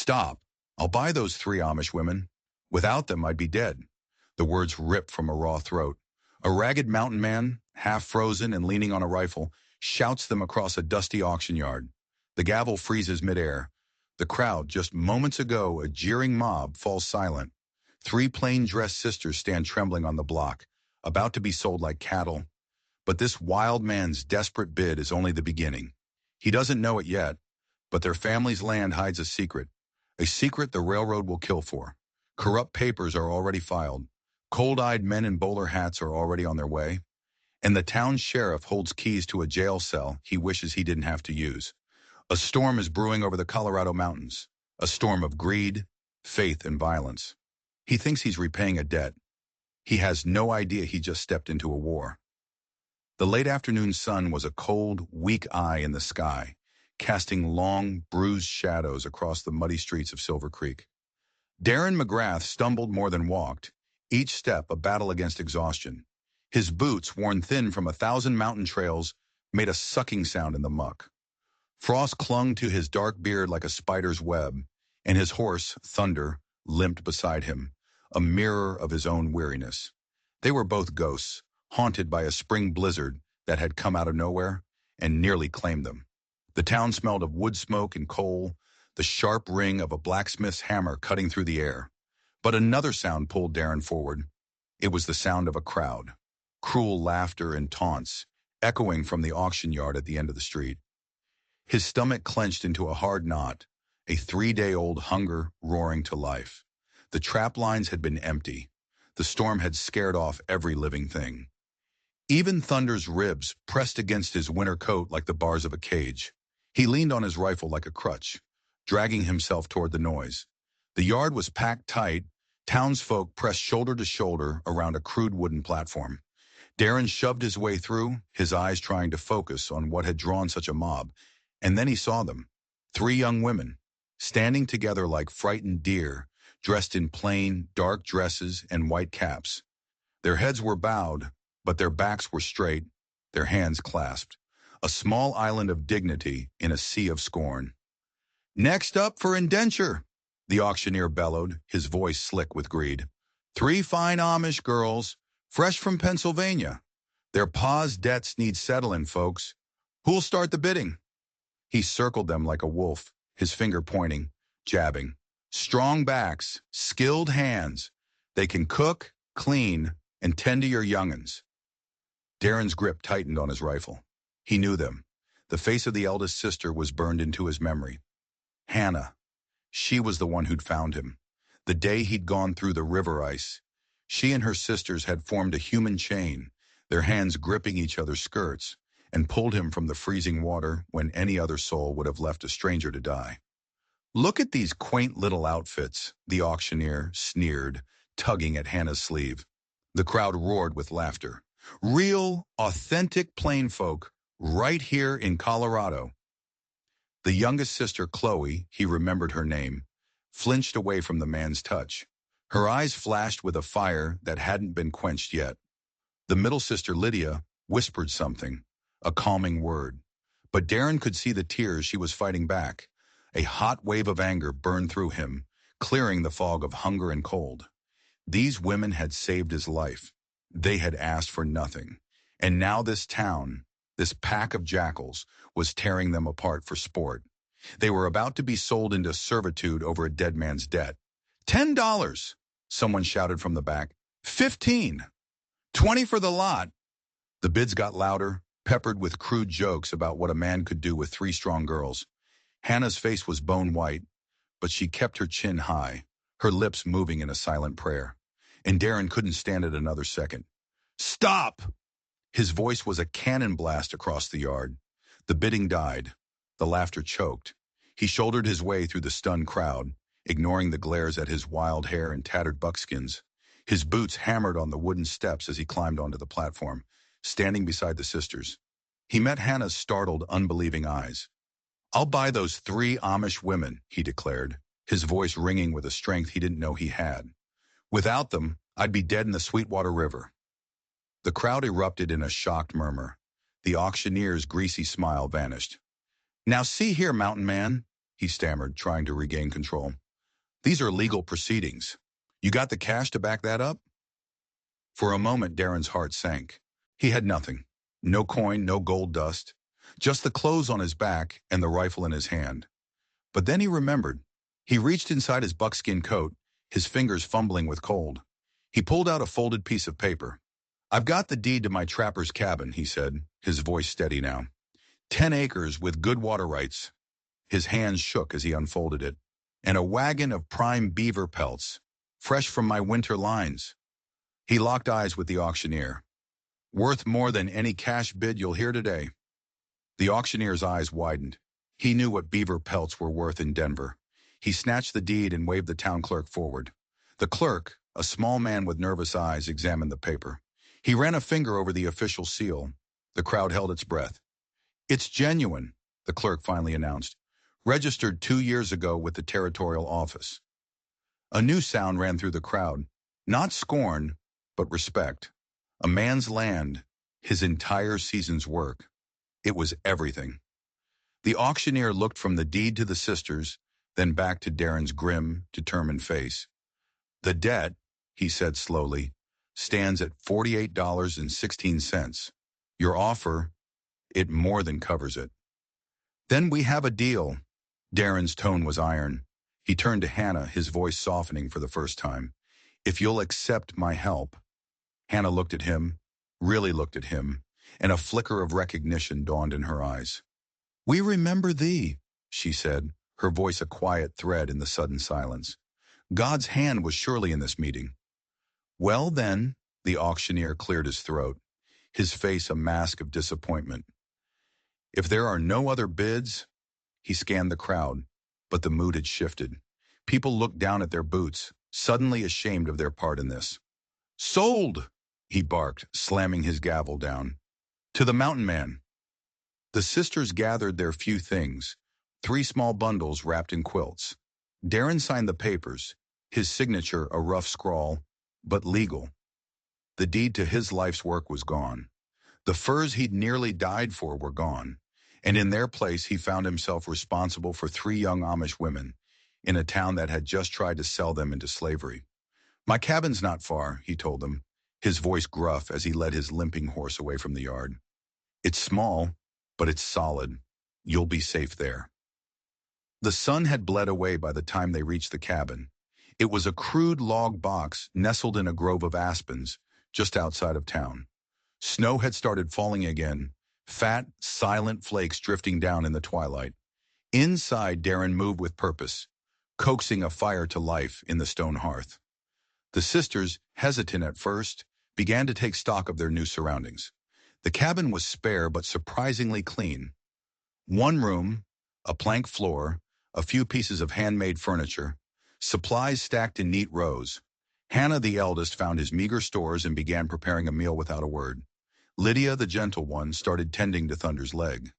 Stop. I'll buy those 3 Amish women. Without them, I'd be dead. The words ripped from a raw throat. A ragged mountain man, half frozen and leaning on a rifle, shouts them across a dusty auction yard. The gavel freezes midair. The crowd, just moments ago a jeering mob, falls silent. 3 plain-dressed sisters stand trembling on the block, about to be sold like cattle. But this wild man's desperate bid is only the beginning. He doesn't know it yet, but their family's land hides a secret the railroad will kill for. Corrupt papers are already filed. Cold-eyed men in bowler hats are already on their way. And the town sheriff holds keys to a jail cell he wishes he didn't have to use. A storm is brewing over the Colorado mountains. A storm of greed, faith, and violence. He thinks he's repaying a debt. He has no idea he just stepped into a war. The late afternoon sun was a cold, weak eye in the sky, casting long, bruised shadows across the muddy streets of Silver Creek. Darren McGrath stumbled more than walked, each step a battle against exhaustion. His boots, worn thin from 1,000 mountain trails, made a sucking sound in the muck. Frost clung to his dark beard like a spider's web, and his horse, Thunder, limped beside him, a mirror of his own weariness. They were both ghosts, haunted by a spring blizzard that had come out of nowhere and nearly claimed them. The town smelled of wood smoke and coal, the sharp ring of a blacksmith's hammer cutting through the air. But another sound pulled Darren forward. It was the sound of a crowd, cruel laughter and taunts, echoing from the auction yard at the end of the street. His stomach clenched into a hard knot, a 3-day-old hunger roaring to life. The trap lines had been empty. The storm had scared off every living thing. Even Thunder's ribs pressed against his winter coat like the bars of a cage. He leaned on his rifle like a crutch, dragging himself toward the noise. The yard was packed tight. Townsfolk pressed shoulder to shoulder around a crude wooden platform. Darren shoved his way through, his eyes trying to focus on what had drawn such a mob, and then he saw them. 3 young women, standing together like frightened deer, dressed in plain, dark dresses and white caps. Their heads were bowed, but their backs were straight, their hands clasped. A small island of dignity in a sea of scorn. "Next up for indenture," the auctioneer bellowed, his voice slick with greed. 3 fine Amish girls, fresh from Pennsylvania. Their pa's debts need settling, folks. Who'll start the bidding? He circled them like a wolf, his finger pointing, jabbing. Strong backs, skilled hands. They can cook, clean, and tend to your young'uns. Darren's grip tightened on his rifle. He knew them. The face of the eldest sister was burned into his memory. Hannah. She was the one who'd found him. The day he'd gone through the river ice. She and her sisters had formed a human chain, their hands gripping each other's skirts, and pulled him from the freezing water when any other soul would have left a stranger to die. "Look at these quaint little outfits," the auctioneer sneered, tugging at Hannah's sleeve. The crowd roared with laughter. "Real, authentic plain folk, right here in Colorado." The youngest sister, Chloe, he remembered her name, flinched away from the man's touch. Her eyes flashed with a fire that hadn't been quenched yet. The middle sister, Lydia, whispered something, a calming word. But Darren could see the tears she was fighting back. A hot wave of anger burned through him, clearing the fog of hunger and cold. These women had saved his life. They had asked for nothing. And now this town, this pack of jackals, was tearing them apart for sport. They were about to be sold into servitude over a dead man's debt. $10, someone shouted from the back. 15, 20 for the lot. The bids got louder, peppered with crude jokes about what a man could do with 3 strong girls. Hannah's face was bone white, but she kept her chin high, her lips moving in a silent prayer. And Darren couldn't stand it another second. "Stop!" His voice was a cannon blast across the yard. The bidding died. The laughter choked. He shouldered his way through the stunned crowd, ignoring the glares at his wild hair and tattered buckskins. His boots hammered on the wooden steps as he climbed onto the platform, standing beside the sisters. He met Hannah's startled, unbelieving eyes. "I'll buy those 3 Amish women," he declared, his voice ringing with a strength he didn't know he had. "Without them, I'd be dead in the Sweetwater River." The crowd erupted in a shocked murmur. The auctioneer's greasy smile vanished. "Now see here, mountain man. he stammered, trying to regain control. These are legal proceedings. You got the cash to back that up? For a moment, Darren's heart sank. He had nothing. No coin, no gold dust. Just the clothes on his back and the rifle in his hand. But then he remembered. He reached inside his buckskin coat, his fingers fumbling with cold. He pulled out a folded piece of paper. I've got the deed to my trapper's cabin, he said, his voice steady now. 10 acres with good water rights. His hands shook as he unfolded it. And a wagon of prime beaver pelts, fresh from my winter lines. He locked eyes with the auctioneer. Worth more than any cash bid you'll hear today. The auctioneer's eyes widened. He knew what beaver pelts were worth in Denver. He snatched the deed and waved the town clerk forward. The clerk, a small man with nervous eyes, examined the paper. He ran a finger over the official seal. The crowd held its breath. It's genuine, the clerk finally announced. Registered 2 years ago with the territorial office. A new sound ran through the crowd. Not scorn, but respect. A man's land, his entire season's work. It was everything. The auctioneer looked from the deed to the sisters, then back to Darren's grim, determined face. The debt, he said slowly, stands at $48.16. Your offer, it more than covers it. Then we have a deal. Darren's tone was iron. He turned to Hannah, his voice softening for the first time. If you'll accept my help. Hannah looked at him, really looked at him, and a flicker of recognition dawned in her eyes. We remember thee, she said, her voice a quiet thread in the sudden silence. God's hand was surely in this meeting. Well then, the auctioneer cleared his throat, his face a mask of disappointment. If there are no other bids, he scanned the crowd, but the mood had shifted. People looked down at their boots, suddenly ashamed of their part in this. Sold, he barked, slamming his gavel down. To the mountain man. The sisters gathered their few things, 3 small bundles wrapped in quilts. Darren signed the papers, his signature a rough scrawl, but legal. The deed to his life's work was gone. The furs he'd nearly died for were gone, and in their place he found himself responsible for 3 young Amish women in a town that had just tried to sell them into slavery. My cabin's not far, he told them, his voice gruff as he led his limping horse away from the yard. It's small, but it's solid. You'll be safe there. The sun had bled away by the time they reached the cabin. It was a crude log box nestled in a grove of aspens just outside of town. Snow had started falling again, fat, silent flakes drifting down in the twilight. Inside, Darren moved with purpose, coaxing a fire to life in the stone hearth. The sisters, hesitant at first, began to take stock of their new surroundings. The cabin was spare but surprisingly clean. 1 room, a plank floor, a few pieces of handmade furniture, supplies stacked in neat rows. Hannah, the eldest, found his meager stores and began preparing a meal without a word. Lydia, the gentle one, started tending to Thunder's leg.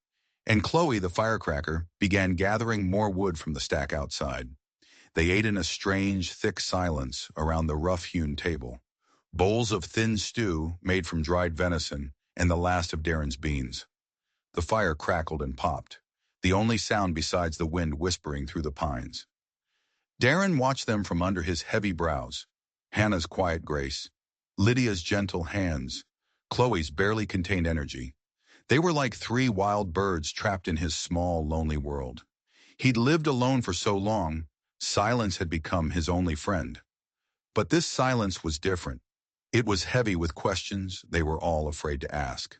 And Chloe, the firecracker, began gathering more wood from the stack outside. They ate in a strange, thick silence around the rough-hewn table. Bowls of thin stew made from dried venison and the last of Darren's beans. The fire crackled and popped, the only sound besides the wind whispering through the pines. Darren watched them from under his heavy brows. Hannah's quiet grace, Lydia's gentle hands, Chloe's barely contained energy. They were like 3 wild birds trapped in his small, lonely world. He'd lived alone for so long, silence had become his only friend. But this silence was different. It was heavy with questions they were all afraid to ask.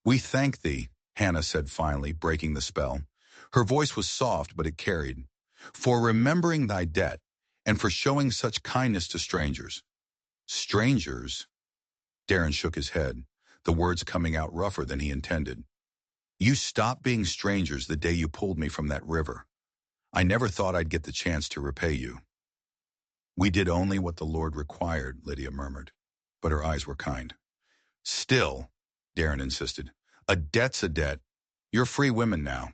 We thank thee, Hannah said finally, breaking the spell. Her voice was soft, but it carried. For remembering thy debt, and for showing such kindness to strangers. Strangers? Darren shook his head, the words coming out rougher than he intended. You stopped being strangers the day you pulled me from that river. I never thought I'd get the chance to repay you. We did only what the Lord required, Lydia murmured, but her eyes were kind. Still, Darren insisted, a debt's a debt. You're free women now,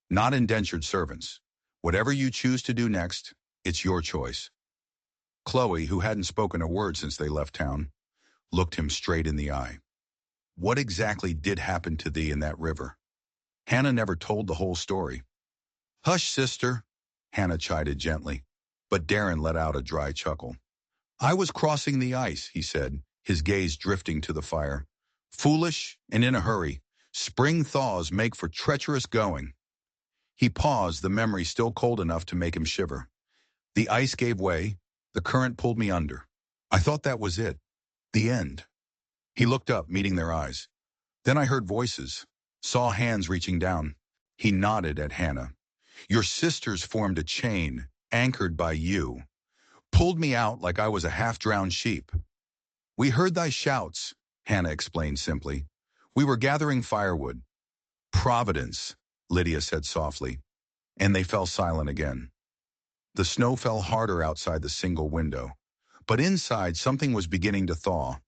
not indentured servants. Whatever you choose to do next, it's your choice. Chloe, who hadn't spoken a word since they left town, looked him straight in the eye. What exactly did happen to thee in that river? Hannah never told the whole story. Hush, sister, Hannah chided gently, but Darren let out a dry chuckle. I was crossing the ice, he said, his gaze drifting to the fire. Foolish and in a hurry. Spring thaws make for treacherous going. He paused, the memory still cold enough to make him shiver. The ice gave way. The current pulled me under. I thought that was it. The end. He looked up, meeting their eyes. Then I heard voices, saw hands reaching down. He nodded at Hannah. Your sisters formed a chain, anchored by you. Pulled me out like I was a half-drowned sheep. We heard thy shouts, Hannah explained simply. We were gathering firewood. Providence, Lydia said softly, and they fell silent again. The snow fell harder outside the single window, but inside something was beginning to thaw.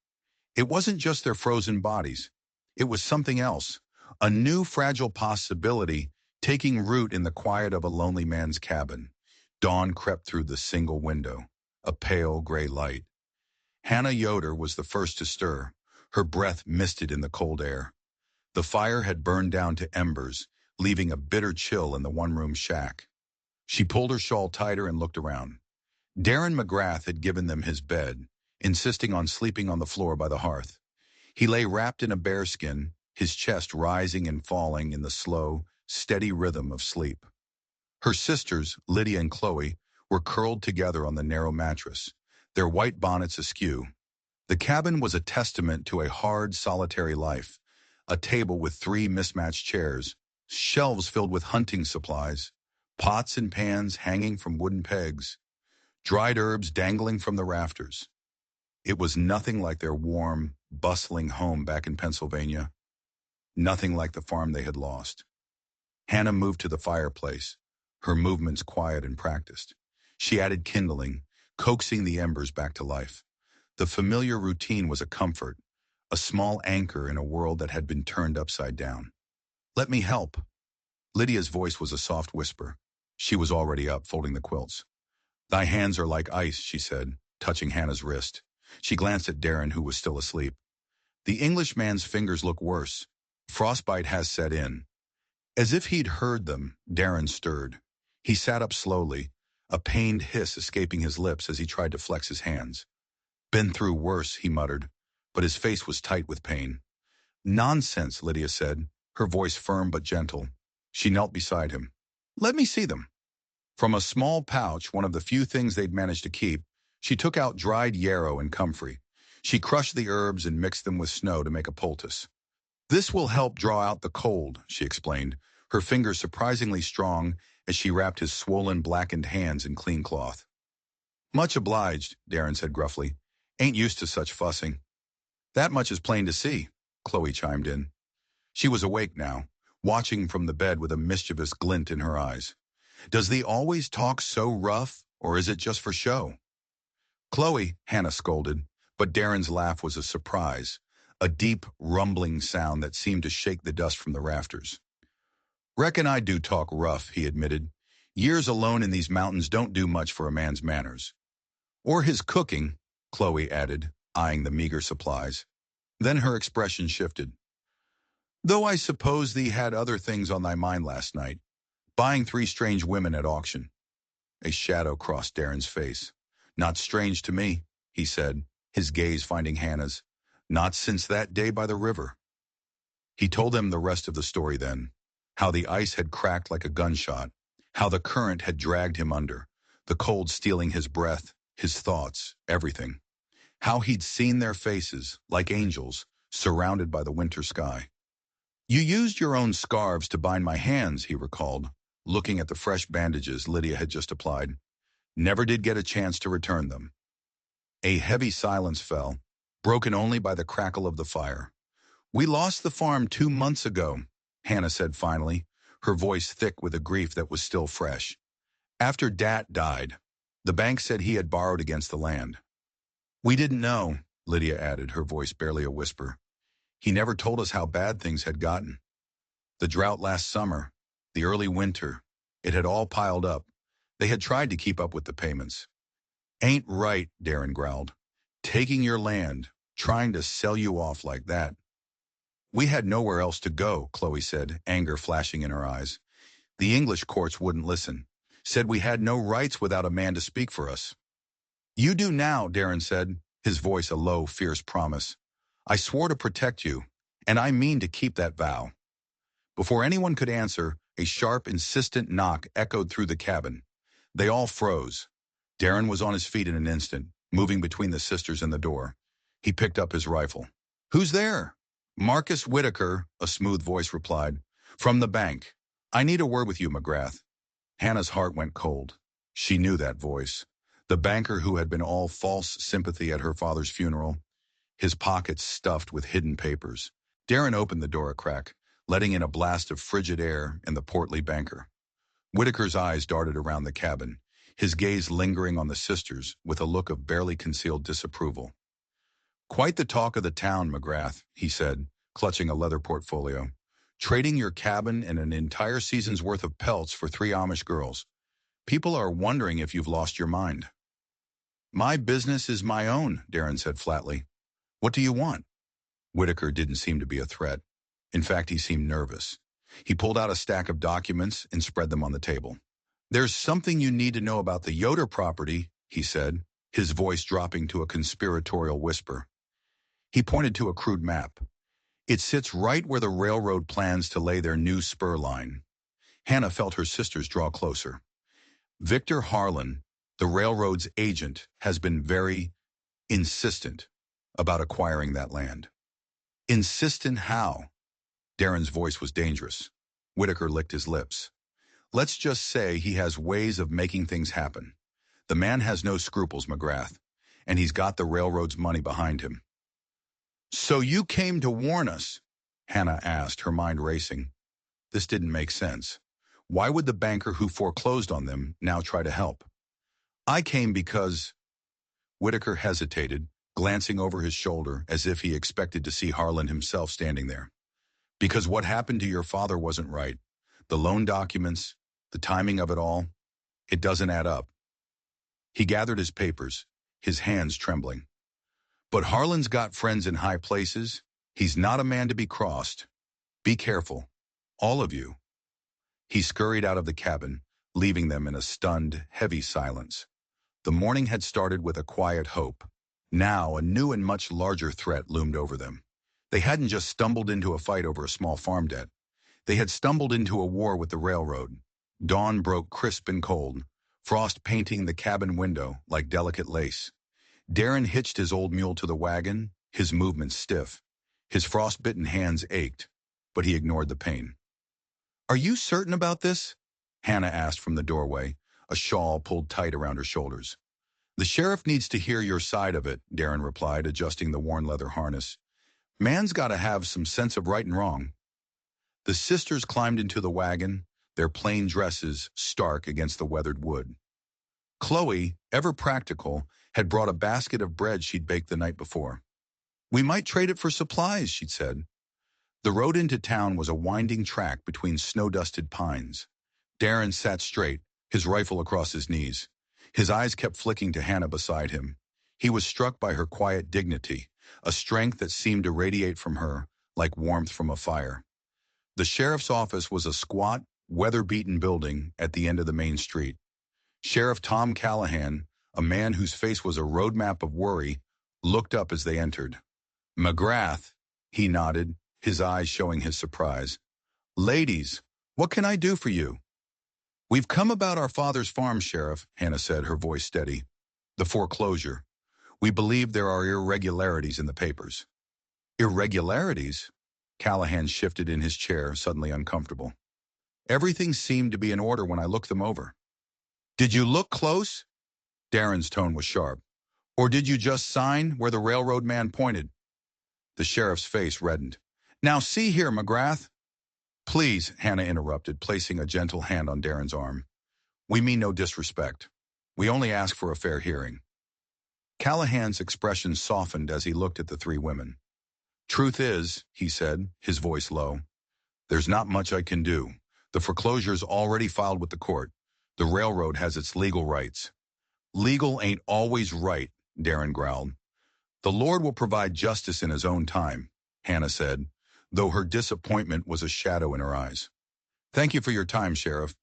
It wasn't just their frozen bodies. It was something else, a new fragile possibility taking root in the quiet of a lonely man's cabin. Dawn crept through the single window, a pale gray light. Hannah Yoder was the first to stir, her breath misted in the cold air. The fire had burned down to embers, leaving a bitter chill in the one-room shack. She pulled her shawl tighter and looked around. Darren McGrath had given them his bed, insisting on sleeping on the floor by the hearth. He lay wrapped in a bearskin, his chest rising and falling in the slow, steady rhythm of sleep. Her sisters, Lydia and Chloe, were curled together on the narrow mattress, their white bonnets askew. The cabin was a testament to a hard, solitary life. A table with 3 mismatched chairs, shelves filled with hunting supplies, pots and pans hanging from wooden pegs, dried herbs dangling from the rafters. It was nothing like their warm, bustling home back in Pennsylvania. Nothing like the farm they had lost. Hannah moved to the fireplace, her movements quiet and practiced. She added kindling, coaxing the embers back to life. The familiar routine was a comfort, a small anchor in a world that had been turned upside down. Let me help. Lydia's voice was a soft whisper. She was already up, folding the quilts. Thy hands are like ice, she said, touching Hannah's wrist. She glanced at Darren, who was still asleep. The Englishman's fingers look worse. Frostbite has set in. As if he'd heard them, Darren stirred. He sat up slowly, a pained hiss escaping his lips as he tried to flex his hands. Been through worse, he muttered, but his face was tight with pain. Nonsense, Lydia said, her voice firm but gentle. She knelt beside him. Let me see them. From a small pouch, one of the few things they'd managed to keep, she took out dried yarrow and comfrey. She crushed the herbs and mixed them with snow to make a poultice. This will help draw out the cold, she explained, her fingers surprisingly strong as she wrapped his swollen, blackened hands in clean cloth. Much obliged, Darren said gruffly. Ain't used to such fussing. That much is plain to see, Chloe chimed in. She was awake now, watching from the bed with a mischievous glint in her eyes. Does thee always talk so rough, or is it just for show? Chloe, Hannah scolded, but Darren's laugh was a surprise, a deep, rumbling sound that seemed to shake the dust from the rafters. Reckon I do talk rough, he admitted. Years alone in these mountains don't do much for a man's manners. Or his cooking, Chloe added, eyeing the meager supplies. Then her expression shifted. Though I suppose thee had other things on thy mind last night, buying 3 strange women at auction. A shadow crossed Darren's face. Not strange to me, he said, his gaze finding Hannah's. Not since that day by the river. He told them the rest of the story then, how the ice had cracked like a gunshot, how the current had dragged him under, the cold stealing his breath, his thoughts, everything. How he'd seen their faces, like angels, surrounded by the winter sky. You used your own scarves to bind my hands, he recalled, looking at the fresh bandages Lydia had just applied. Never did get a chance to return them. A heavy silence fell, broken only by the crackle of the fire. We lost the farm 2 months ago, Hannah said finally, her voice thick with a grief that was still fresh. After Dat died, the bank said he had borrowed against the land. We didn't know, Lydia added, her voice barely a whisper. He never told us how bad things had gotten. The drought last summer, the early winter, it had all piled up. They had tried to keep up with the payments. Ain't right, Darren growled. Taking your land, trying to sell you off like that. We had nowhere else to go, Chloe said, anger flashing in her eyes. The English courts wouldn't listen. Said we had no rights without a man to speak for us. You do now, Darren said, his voice a low, fierce promise. I swore to protect you, and I mean to keep that vow. Before anyone could answer, a sharp, insistent knock echoed through the cabin. They all froze. Darren was on his feet in an instant, moving between the sisters and the door. He picked up his rifle. Who's there? Marcus Whitaker, a smooth voice replied. From the bank. I need a word with you, McGrath. Hannah's heart went cold. She knew that voice. The banker who had been all false sympathy at her father's funeral, his pockets stuffed with hidden papers. Darren opened the door a crack, letting in a blast of frigid air and the portly banker. Whitaker's eyes darted around the cabin, his gaze lingering on the sisters with a look of barely concealed disapproval. Quite the talk of the town, McGrath, he said, clutching a leather portfolio. Trading your cabin and an entire season's worth of pelts for 3 Amish girls. People are wondering if you've lost your mind. My business is my own, Darren said flatly. What do you want? Whitaker didn't seem to be a threat. In fact, he seemed nervous. He pulled out a stack of documents and spread them on the table. There's something you need to know about the Yoder property, he said, his voice dropping to a conspiratorial whisper. He pointed to a crude map. It sits right where the railroad plans to lay their new spur line. Hannah felt her sisters draw closer. Victor Harlan, the railroad's agent, has been very insistent about acquiring that land. Insistent how? Darren's voice was dangerous. Whitaker licked his lips. Let's just say he has ways of making things happen. The man has no scruples, McGrath, and he's got the railroad's money behind him. So you came to warn us? Hannah asked, her mind racing. This didn't make sense. Why would the banker who foreclosed on them now try to help? I came because... Whitaker hesitated, glancing over his shoulder as if he expected to see Harlan himself standing there. Because what happened to your father wasn't right. The loan documents, the timing of it all, it doesn't add up. He gathered his papers, his hands trembling. But Harlan's got friends in high places. He's not a man to be crossed. Be careful, all of you. He scurried out of the cabin, leaving them in a stunned, heavy silence. The morning had started with a quiet hope. Now a new and much larger threat loomed over them. They hadn't just stumbled into a fight over a small farm debt. They had stumbled into a war with the railroad. Dawn broke crisp and cold, frost painting the cabin window like delicate lace. Darren hitched his old mule to the wagon, his movements stiff. His frostbitten hands ached, but he ignored the pain. Are you certain about this? Hannah asked from the doorway, a shawl pulled tight around her shoulders. The sheriff needs to hear your side of it, Darren replied, adjusting the worn leather harness. Man's got to have some sense of right and wrong. The sisters climbed into the wagon, their plain dresses stark against the weathered wood. Chloe, ever practical, had brought a basket of bread she'd baked the night before. We might trade it for supplies, she'd said. The road into town was a winding track between snow-dusted pines. Darren sat straight, his rifle across his knees. His eyes kept flicking to Hannah beside him. He was struck by her quiet dignity, a strength that seemed to radiate from her like warmth from a fire. The sheriff's office was a squat, weather-beaten building at the end of the main street. Sheriff Tom Callahan, a man whose face was a roadmap of worry, looked up as they entered. McGrath, he nodded, his eyes showing his surprise. Ladies, what can I do for you? We've come about our father's farm, Sheriff, Hannah said, her voice steady. The foreclosure. We believe there are irregularities in the papers. Irregularities? Callahan shifted in his chair, suddenly uncomfortable. Everything seemed to be in order when I looked them over. Did you look close? Darren's tone was sharp. Or did you just sign where the railroad man pointed? The sheriff's face reddened. Now see here, McGrath. Please, Hannah interrupted, placing a gentle hand on Darren's arm. We mean no disrespect. We only ask for a fair hearing. Callahan's expression softened as he looked at the 3 women. Truth is, he said, his voice low, there's not much I can do. The foreclosure's already filed with the court. The railroad has its legal rights. Legal ain't always right, Darren growled. The Lord will provide justice in his own time, Hannah said, though her disappointment was a shadow in her eyes. Thank you for your time, Sheriff.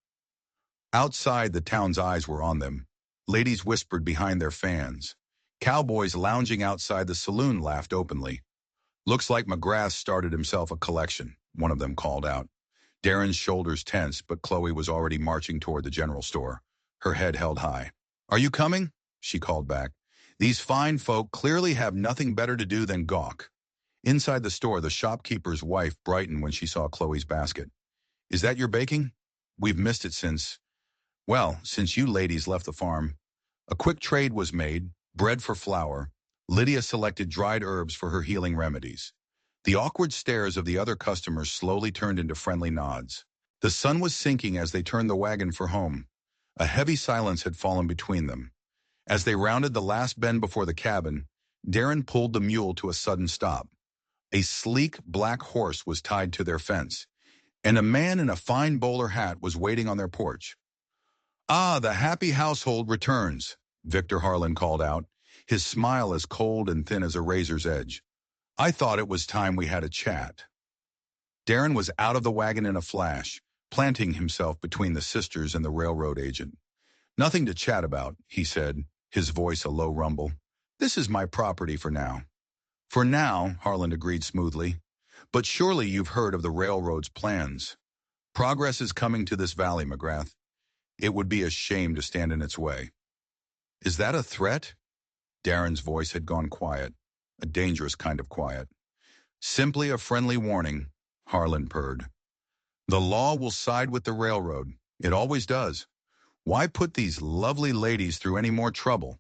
Outside, the town's eyes were on them. Ladies whispered behind their fans. Cowboys lounging outside the saloon laughed openly. "Looks like McGrath started himself a collection," one of them called out. Darren's shoulders tensed, but Chloe was already marching toward the general store, her head held high. "Are you coming?" she called back. "These fine folk clearly have nothing better to do than gawk." Inside the store, the shopkeeper's wife brightened when she saw Chloe's basket. "Is that your baking? We've missed it since you ladies left the farm." A quick trade was made, bread for flour. Lydia selected dried herbs for her healing remedies. The awkward stares of the other customers slowly turned into friendly nods. The sun was sinking as they turned the wagon for home. A heavy silence had fallen between them. As they rounded the last bend before the cabin, Darren pulled the mule to a sudden stop. A sleek black horse was tied to their fence, and a man in a fine bowler hat was waiting on their porch. "Ah, the happy household returns," Victor Harlan called out, his smile as cold and thin as a razor's edge. "I thought it was time we had a chat." Darren was out of the wagon in a flash, planting himself between the sisters and the railroad agent. "Nothing to chat about," he said, his voice a low rumble. "This is my property for now." "For now," Harlan agreed smoothly. "But surely you've heard of the railroad's plans. Progress is coming to this valley, McGrath. It would be a shame to stand in its way." "Is that a threat?" Darren's voice had gone quiet, a dangerous kind of quiet. "Simply a friendly warning," Harlan purred. "The law will side with the railroad. It always does. Why put these lovely ladies through any more trouble?"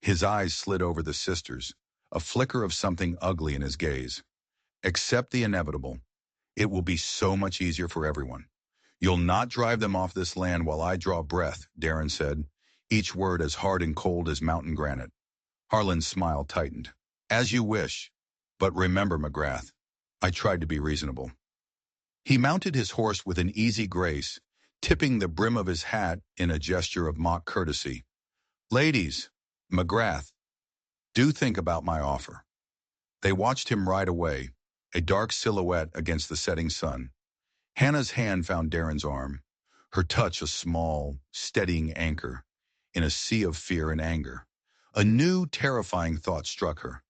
His eyes slid over the sisters, a flicker of something ugly in his gaze. "Accept the inevitable. It will be so much easier for everyone. You'll not drive them off this land while I draw breath," Darren said, each word as hard and cold as mountain granite. Harlan's smile tightened. "As you wish. But remember, McGrath, I tried to be reasonable." He mounted his horse with an easy grace, tipping the brim of his hat in a gesture of mock courtesy. "Ladies, McGrath, do think about my offer." They watched him ride away, a dark silhouette against the setting sun. Hannah's hand found Darren's arm, her touch a small, steadying anchor in a sea of fear and anger. A new, terrifying thought struck her.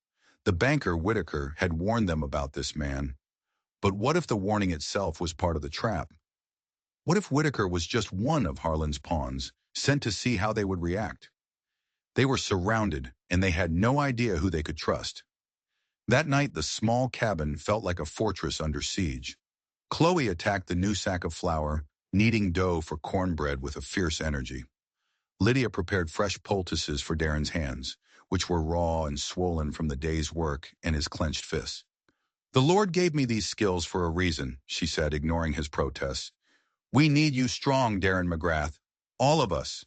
The banker, Whitaker, had warned them about this man. But what if the warning itself was part of the trap? What if Whitaker was just one of Harlan's pawns, sent to see how they would react? They were surrounded, and they had no idea who they could trust. That night, the small cabin felt like a fortress under siege. Chloe attacked the new sack of flour, kneading dough for cornbread with a fierce energy. Lydia prepared fresh poultices for Darren's hands, which were raw and swollen from the day's work and his clenched fists. "The Lord gave me these skills for a reason," she said, ignoring his protests. "We need you strong, Darren McGrath. All of us."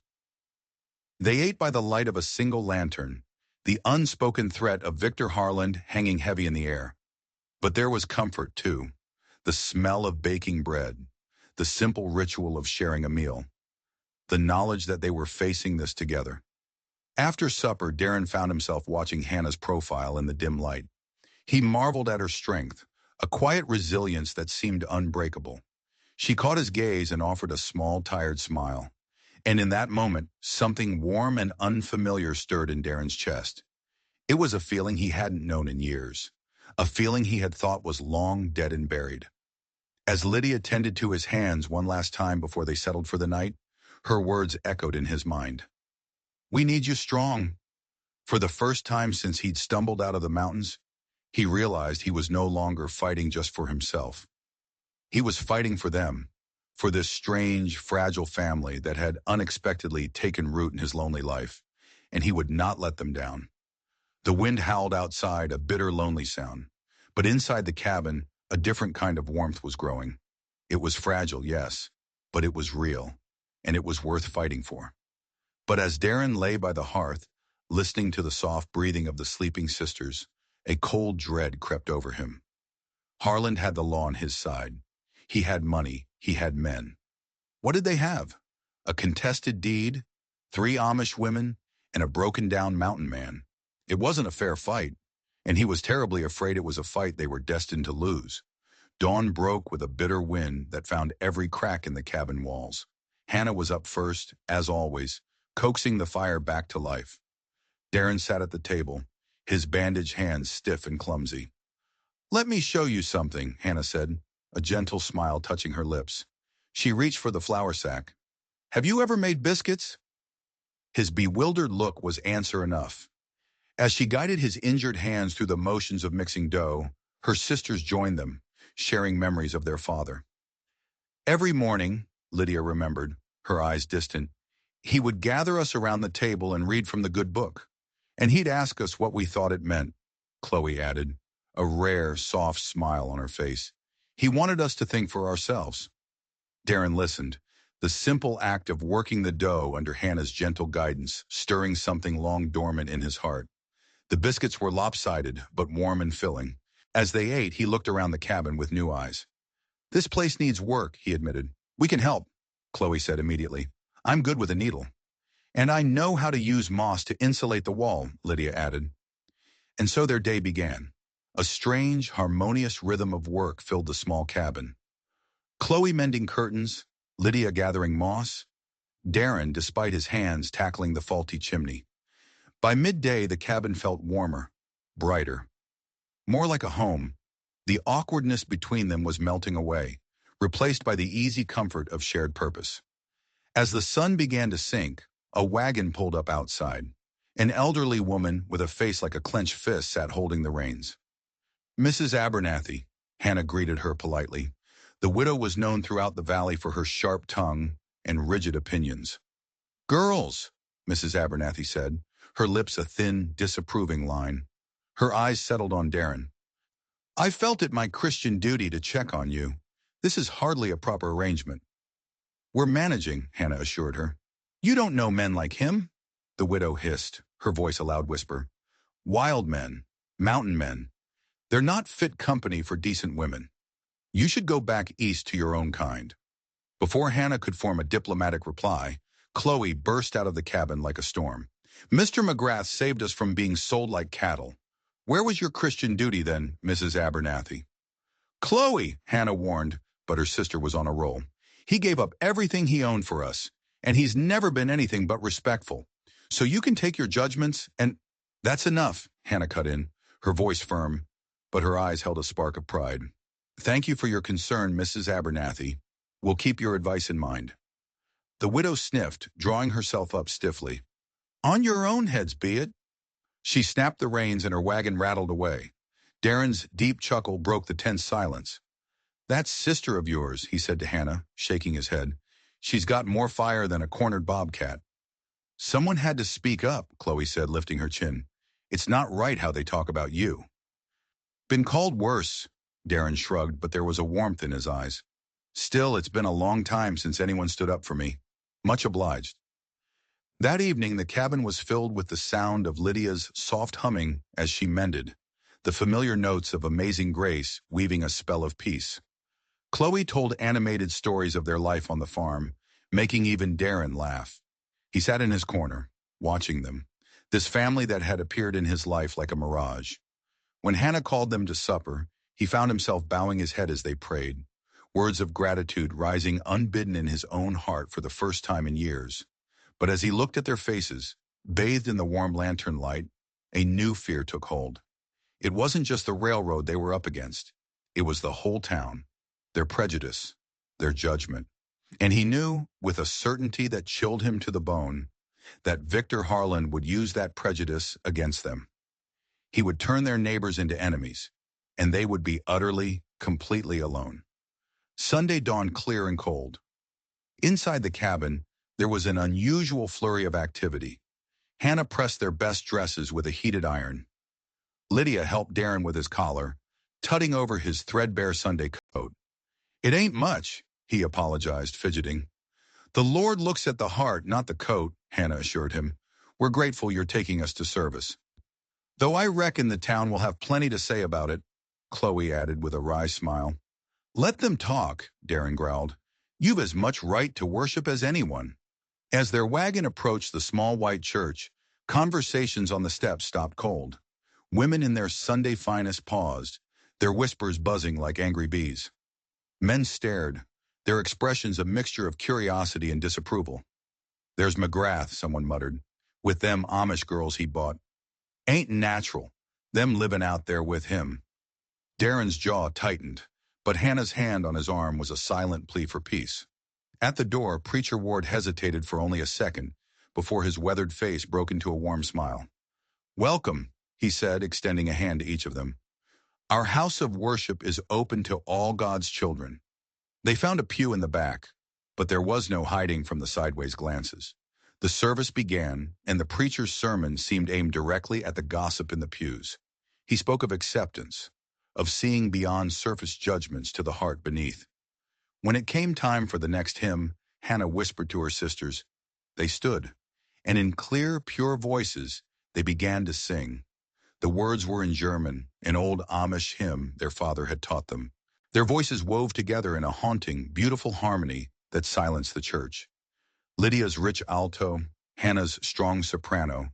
They ate by the light of a single lantern, the unspoken threat of Victor Harlan hanging heavy in the air. But there was comfort, too. The smell of baking bread, the simple ritual of sharing a meal, the knowledge that they were facing this together. After supper, Darren found himself watching Hannah's profile in the dim light. He marveled at her strength, a quiet resilience that seemed unbreakable. She caught his gaze and offered a small, tired smile. And in that moment, something warm and unfamiliar stirred in Darren's chest. It was a feeling he hadn't known in years, a feeling he had thought was long dead and buried. As Lydia tended to his hands one last time before they settled for the night, her words echoed in his mind. "We need you strong." For the first time since he'd stumbled out of the mountains, he realized he was no longer fighting just for himself. He was fighting for them, for this strange, fragile family that had unexpectedly taken root in his lonely life, and he would not let them down. The wind howled outside, a bitter, lonely sound. But inside the cabin, a different kind of warmth was growing. It was fragile, yes, but it was real, and it was worth fighting for. But as Darren lay by the hearth, listening to the soft breathing of the sleeping sisters, a cold dread crept over him. Harlan had the law on his side. He had money, he had men. What did they have? A contested deed, 3 Amish women, and a broken-down mountain man. It wasn't a fair fight, and he was terribly afraid it was a fight they were destined to lose. Dawn broke with a bitter wind that found every crack in the cabin walls. Hannah was up first, as always, coaxing the fire back to life. Darren sat at the table, his bandaged hands stiff and clumsy. "Let me show you something," Hannah said, a gentle smile touching her lips. She reached for the flour sack. "Have you ever made biscuits?" His bewildered look was answer enough. As she guided his injured hands through the motions of mixing dough, her sisters joined them, sharing memories of their father. Every morning, Lydia remembered, her eyes distant, he would gather us around the table and read from the good book. And he'd ask us what we thought it meant, Chloe added, a rare, soft smile on her face. He wanted us to think for ourselves. Darren listened, the simple act of working the dough under Hannah's gentle guidance, stirring something long dormant in his heart. The biscuits were lopsided, but warm and filling. As they ate, he looked around the cabin with new eyes. "This place needs work," he admitted. "We can help," Chloe said immediately. "I'm good with a needle." "And I know how to use moss to insulate the wall," Lydia added. And so their day began. A strange, harmonious rhythm of work filled the small cabin. Chloe mending curtains, Lydia gathering moss, Darren, despite his hands, tackling the faulty chimney. By midday, the cabin felt warmer, brighter, more like a home. The awkwardness between them was melting away, replaced by the easy comfort of shared purpose. As the sun began to sink, a wagon pulled up outside. An elderly woman with a face like a clenched fist sat holding the reins. "Mrs. Abernathy," Hannah greeted her politely. The widow was known throughout the valley for her sharp tongue and rigid opinions. "Girls," Mrs. Abernathy said, her lips a thin, disapproving line. Her eyes settled on Darren. "I felt it my Christian duty to check on you. This is hardly a proper arrangement." "We're managing," Hannah assured her. "You don't know men like him," the widow hissed, her voice a loud whisper. "Wild men, mountain men. They're not fit company for decent women. You should go back east to your own kind." Before Hannah could form a diplomatic reply, Chloe burst out of the cabin like a storm. "Mr. McGrath saved us from being sold like cattle. Where was your Christian duty then, Mrs. Abernathy?" "Chloe," Hannah warned, but her sister was on a roll. "He gave up everything he owned for us, and he's never been anything but respectful. So you can take your judgments and—" "That's enough," Hannah cut in, her voice firm, but her eyes held a spark of pride. "Thank you for your concern, Mrs. Abernathy. We'll keep your advice in mind." The widow sniffed, drawing herself up stiffly. "On your own heads be it." She snapped the reins and her wagon rattled away. Darren's deep chuckle broke the tense silence. "That sister of yours," he said to Hannah, shaking his head. "She's got more fire than a cornered bobcat." "Someone had to speak up," Chloe said, lifting her chin. "It's not right how they talk about you." "Been called worse," Darren shrugged, but there was a warmth in his eyes. "Still, it's been a long time since anyone stood up for me. Much obliged." That evening, the cabin was filled with the sound of Lydia's soft humming as she mended, the familiar notes of Amazing Grace weaving a spell of peace. Chloe told animated stories of their life on the farm, making even Darren laugh. He sat in his corner, watching them, this family that had appeared in his life like a mirage. When Hannah called them to supper, he found himself bowing his head as they prayed, words of gratitude rising unbidden in his own heart for the first time in years. But as he looked at their faces, bathed in the warm lantern light, a new fear took hold. It wasn't just the railroad they were up against. It was the whole town, their prejudice, their judgment. And he knew, with a certainty that chilled him to the bone, that Victor Harlan would use that prejudice against them. He would turn their neighbors into enemies, and they would be utterly, completely alone. Sunday dawned clear and cold. Inside the cabin, there was an unusual flurry of activity. Hannah pressed their best dresses with a heated iron. Lydia helped Darren with his collar, tutting over his threadbare Sunday coat. "It ain't much," he apologized, fidgeting. "The Lord looks at the heart, not the coat," Hannah assured him. "We're grateful you're taking us to service." "Though I reckon the town will have plenty to say about it," Chloe added with a wry smile. "Let them talk," Darren growled. "You've as much right to worship as anyone." As their wagon approached the small white church, conversations on the steps stopped cold. Women in their Sunday finest paused, their whispers buzzing like angry bees. Men stared, their expressions a mixture of curiosity and disapproval. "There's McGrath," someone muttered. "With them Amish girls he bought. Ain't natural, them living out there with him." Darren's jaw tightened, but Hannah's hand on his arm was a silent plea for peace. At the door, Preacher Ward hesitated for only a second before his weathered face broke into a warm smile. "Welcome," he said, extending a hand to each of them. "Our house of worship is open to all God's children." They found a pew in the back, but there was no hiding from the sideways glances. The service began, and the preacher's sermon seemed aimed directly at the gossip in the pews. He spoke of acceptance, of seeing beyond surface judgments to the heart beneath. When it came time for the next hymn, Hannah whispered to her sisters. They stood, and in clear, pure voices, they began to sing. The words were in German, an old Amish hymn their father had taught them. Their voices wove together in a haunting, beautiful harmony that silenced the church. Lydia's rich alto, Hannah's strong soprano,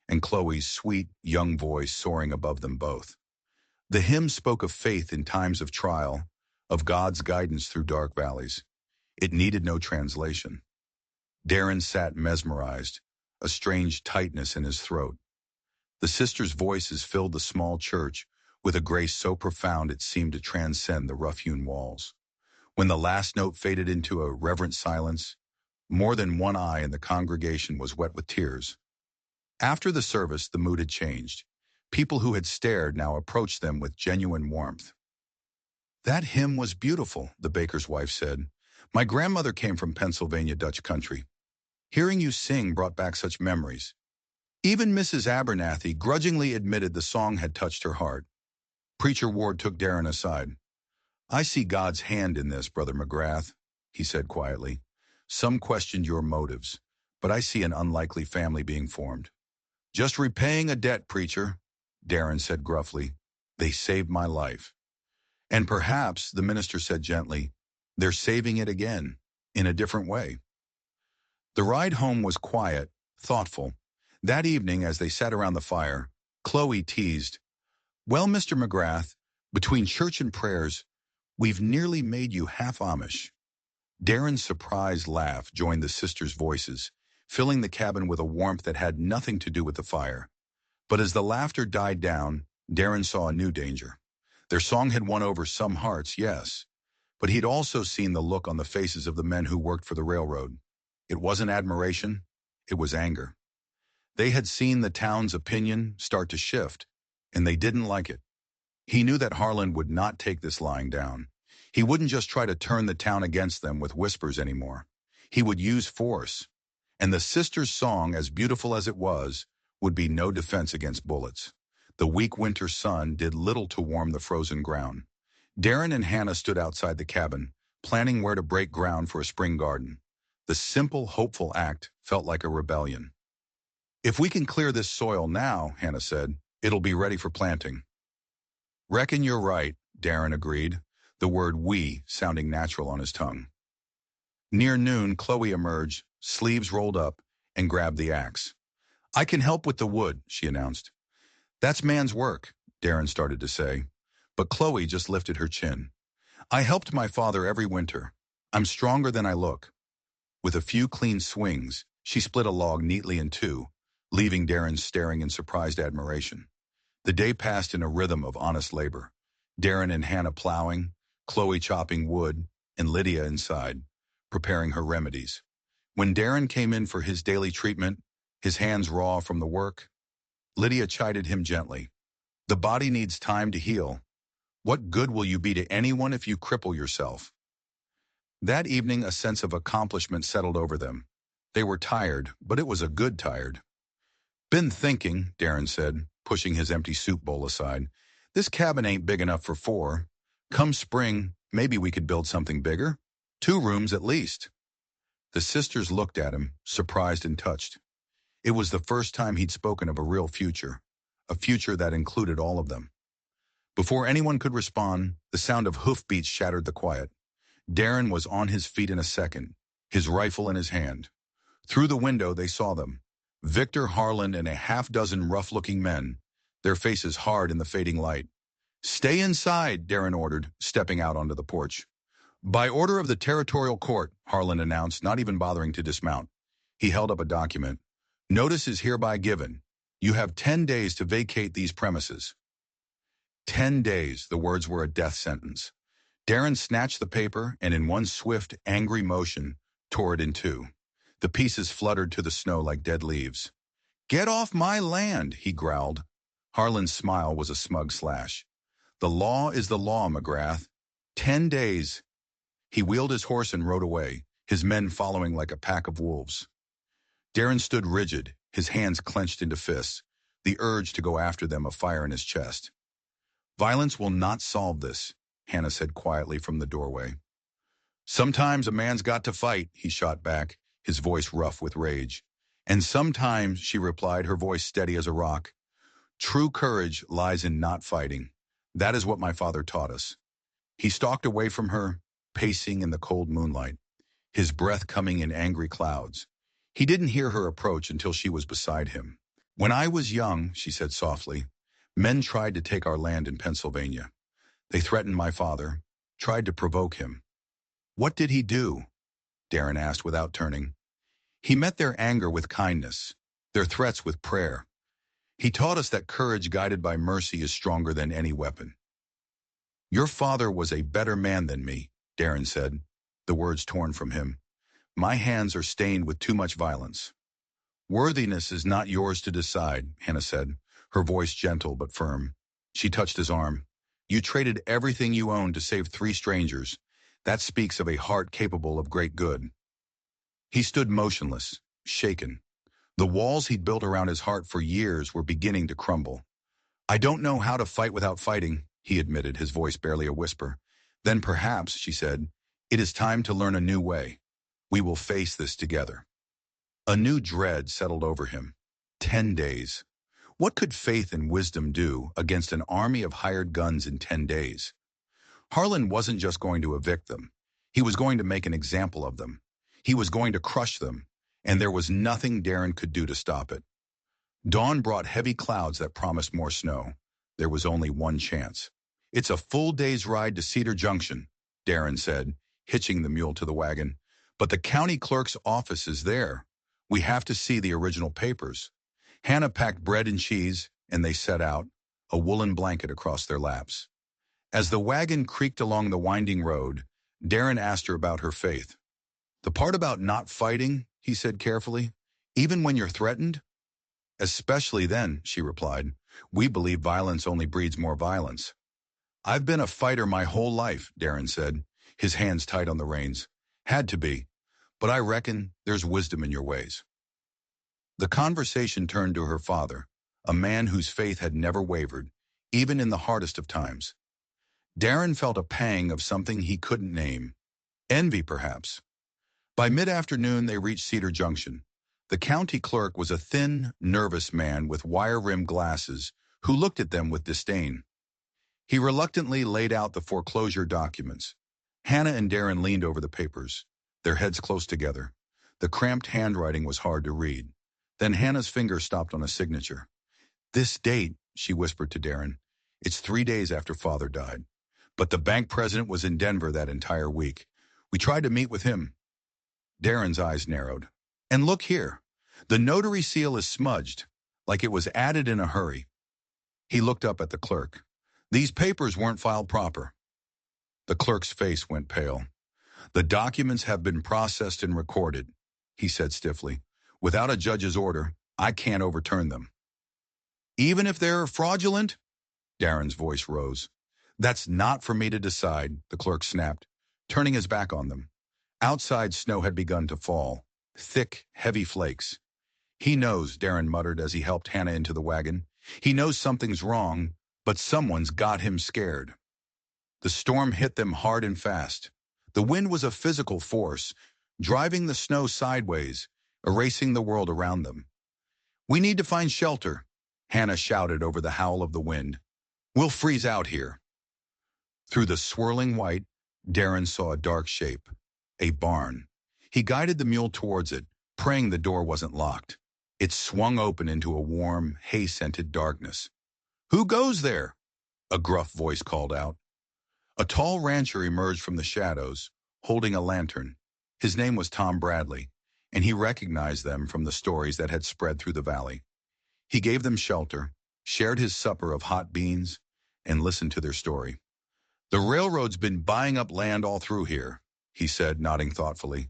and Chloe's sweet, young voice soaring above them both. The hymn spoke of faith in times of trial, of God's guidance through dark valleys. It needed no translation. Darren sat mesmerized, a strange tightness in his throat. The sisters' voices filled the small church with a grace so profound it seemed to transcend the rough-hewn walls. When the last note faded into a reverent silence, more than one eye in the congregation was wet with tears. After the service, the mood had changed. People who had stared now approached them with genuine warmth. "That hymn was beautiful," the baker's wife said. "My grandmother came from Pennsylvania Dutch country. Hearing you sing brought back such memories." Even Mrs. Abernathy grudgingly admitted the song had touched her heart. Preacher Ward took Darren aside. "I see God's hand in this, Brother McGrath," he said quietly. "Some questioned your motives, but I see an unlikely family being formed." "Just repaying a debt, preacher," Darren said gruffly. "They saved my life." "And perhaps," the minister said gently, "they're saving it again, in a different way." The ride home was quiet, thoughtful. That evening, as they sat around the fire, Chloe teased, "Well, Mr. McGrath, between church and prayers, we've nearly made you half Amish." Darren's surprised laugh joined the sisters' voices, filling the cabin with a warmth that had nothing to do with the fire. But as the laughter died down, Darren saw a new danger. Their song had won over some hearts, yes, but he'd also seen the look on the faces of the men who worked for the railroad. It wasn't admiration, it was anger. They had seen the town's opinion start to shift, and they didn't like it. He knew that Harlan would not take this lying down. He wouldn't just try to turn the town against them with whispers anymore. He would use force. And the sisters' song, as beautiful as it was, would be no defense against bullets. The weak winter sun did little to warm the frozen ground. Darren and Hannah stood outside the cabin, planning where to break ground for a spring garden. The simple, hopeful act felt like a rebellion. "If we can clear this soil now," Hannah said, "it'll be ready for planting." "Reckon you're right," Darren agreed, the word "we" sounding natural on his tongue. Near noon, Chloe emerged, sleeves rolled up, and grabbed the axe. "I can help with the wood," she announced. "That's man's work," Darren started to say, but Chloe just lifted her chin. "I helped my father every winter. I'm stronger than I look." With a few clean swings, she split a log neatly in two, leaving Darren staring in surprised admiration. The day passed in a rhythm of honest labor. Darren and Hannah plowing, Chloe chopping wood, and Lydia inside, preparing her remedies. When Darren came in for his daily treatment, his hands raw from the work, Lydia chided him gently. "The body needs time to heal. What good will you be to anyone if you cripple yourself?" That evening, a sense of accomplishment settled over them. They were tired, but it was a good tired. "Been thinking," Darren said, pushing his empty soup bowl aside. "This cabin ain't big enough for four. Come spring, maybe we could build something bigger. 2 rooms at least." The sisters looked at him, surprised and touched. It was the first time he'd spoken of a real future, a future that included all of them. Before anyone could respond, the sound of hoofbeats shattered the quiet. Darren was on his feet in a second, his rifle in his hand. Through the window, they saw them. Victor, Harlan, and a half-dozen rough-looking men, their faces hard in the fading light. "Stay inside," Darren ordered, stepping out onto the porch. By order of the territorial court, Harlan announced, not even bothering to dismount. He held up a document. Notice is hereby given. You have 10 days to vacate these premises. 10 days, the words were a death sentence. Darren snatched the paper and in one swift, angry motion, tore it in two. The pieces fluttered to the snow like dead leaves. Get off my land, he growled. Harlan's smile was a smug slash. The law is the law, McGrath. 10 days. He wheeled his horse and rode away, his men following like a pack of wolves. Darren stood rigid, his hands clenched into fists, the urge to go after them afire in his chest. Violence will not solve this, Hannah said quietly from the doorway. Sometimes a man's got to fight, he shot back, his voice rough with rage. And sometimes, she replied, her voice steady as a rock. True courage lies in not fighting. That is what my father taught us. He stalked away from her, pacing in the cold moonlight, his breath coming in angry clouds. He didn't hear her approach until she was beside him. When I was young, she said softly, men tried to take our land in Pennsylvania. They threatened my father, tried to provoke him. What did he do? Darren asked without turning. He met their anger with kindness, their threats with prayer. He taught us that courage guided by mercy is stronger than any weapon. Your father was a better man than me, Darren said, the words torn from him. My hands are stained with too much violence. Worthiness is not yours to decide, Hannah said, her voice gentle but firm. She touched his arm. You traded everything you owned to save 3 strangers. That speaks of a heart capable of great good. He stood motionless, shaken. The walls he'd built around his heart for years were beginning to crumble. I don't know how to fight without fighting, he admitted, his voice barely a whisper. Then perhaps, she said, it is time to learn a new way. We will face this together. A new dread settled over him. 10 days. What could faith and wisdom do against an army of hired guns in 10 days? Harlan wasn't just going to evict them. He was going to make an example of them. He was going to crush them, and there was nothing Darren could do to stop it. Dawn brought heavy clouds that promised more snow. There was only one chance. It's a full day's ride to Cedar Junction, Darren said, hitching the mule to the wagon. But the county clerk's office is there. We have to see the original papers. Hannah packed bread and cheese, and they set out, a woolen blanket across their laps. As the wagon creaked along the winding road, Darren asked her about her faith. The part about not fighting, he said carefully, even when you're threatened? Especially then, she replied. We believe violence only breeds more violence. I've been a fighter my whole life, Darren said, his hands tight on the reins. Had to be, but I reckon there's wisdom in your ways. The conversation turned to her father, a man whose faith had never wavered, even in the hardest of times. Darren felt a pang of something he couldn't name. Envy, perhaps. By mid-afternoon, they reached Cedar Junction. The county clerk was a thin, nervous man with wire-rimmed glasses who looked at them with disdain. He reluctantly laid out the foreclosure documents. Hannah and Darren leaned over the papers, their heads close together. The cramped handwriting was hard to read. Then Hannah's finger stopped on a signature. This date, she whispered to Darren, it's 3 days after Father died. But the bank president was in Denver that entire week. We tried to meet with him. Darren's eyes narrowed. And look here. The notary seal is smudged, like it was added in a hurry. He looked up at the clerk. These papers weren't filed proper. The clerk's face went pale. The documents have been processed and recorded, he said stiffly. Without a judge's order, I can't overturn them. Even if they're fraudulent? Darren's voice rose. That's not for me to decide, the clerk snapped, turning his back on them. Outside, snow had begun to fall, thick, heavy flakes. He knows, Darren muttered as he helped Hannah into the wagon. He knows something's wrong, but someone's got him scared. The storm hit them hard and fast. The wind was a physical force, driving the snow sideways, erasing the world around them. We need to find shelter, Hannah shouted over the howl of the wind. We'll freeze out here. Through the swirling white, Darren saw a dark shape, a barn. He guided the mule towards it, praying the door wasn't locked. It swung open into a warm, hay-scented darkness. Who goes there? A gruff voice called out. A tall rancher emerged from the shadows, holding a lantern. His name was Tom Bradley, and he recognized them from the stories that had spread through the valley. He gave them shelter, shared his supper of hot beans, and listened to their story. "The railroad's been buying up land all through here," he said, nodding thoughtfully.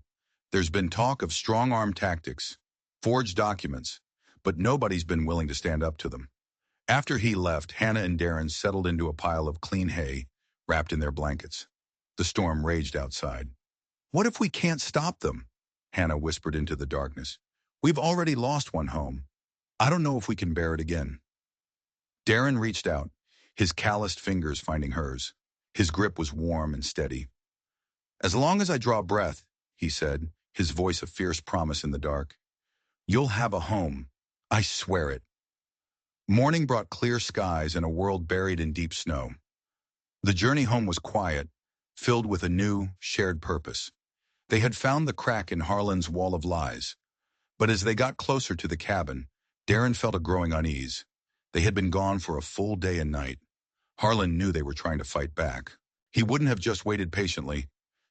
"There's been talk of strong-arm tactics, forged documents, but nobody's been willing to stand up to them." After he left, Hannah and Darren settled into a pile of clean hay, wrapped in their blankets. The storm raged outside. "What if we can't stop them?" Hannah whispered into the darkness. "We've already lost one home. I don't know if we can bear it again." Darren reached out, his calloused fingers finding hers. His grip was warm and steady. "As long as I draw breath," he said, his voice a fierce promise in the dark, "you'll have a home. I swear it." Morning brought clear skies and a world buried in deep snow. The journey home was quiet, filled with a new, shared purpose. They had found the crack in Harlan's wall of lies. But as they got closer to the cabin, Darren felt a growing unease. They had been gone for a full day and night. Harlan knew they were trying to fight back. He wouldn't have just waited patiently.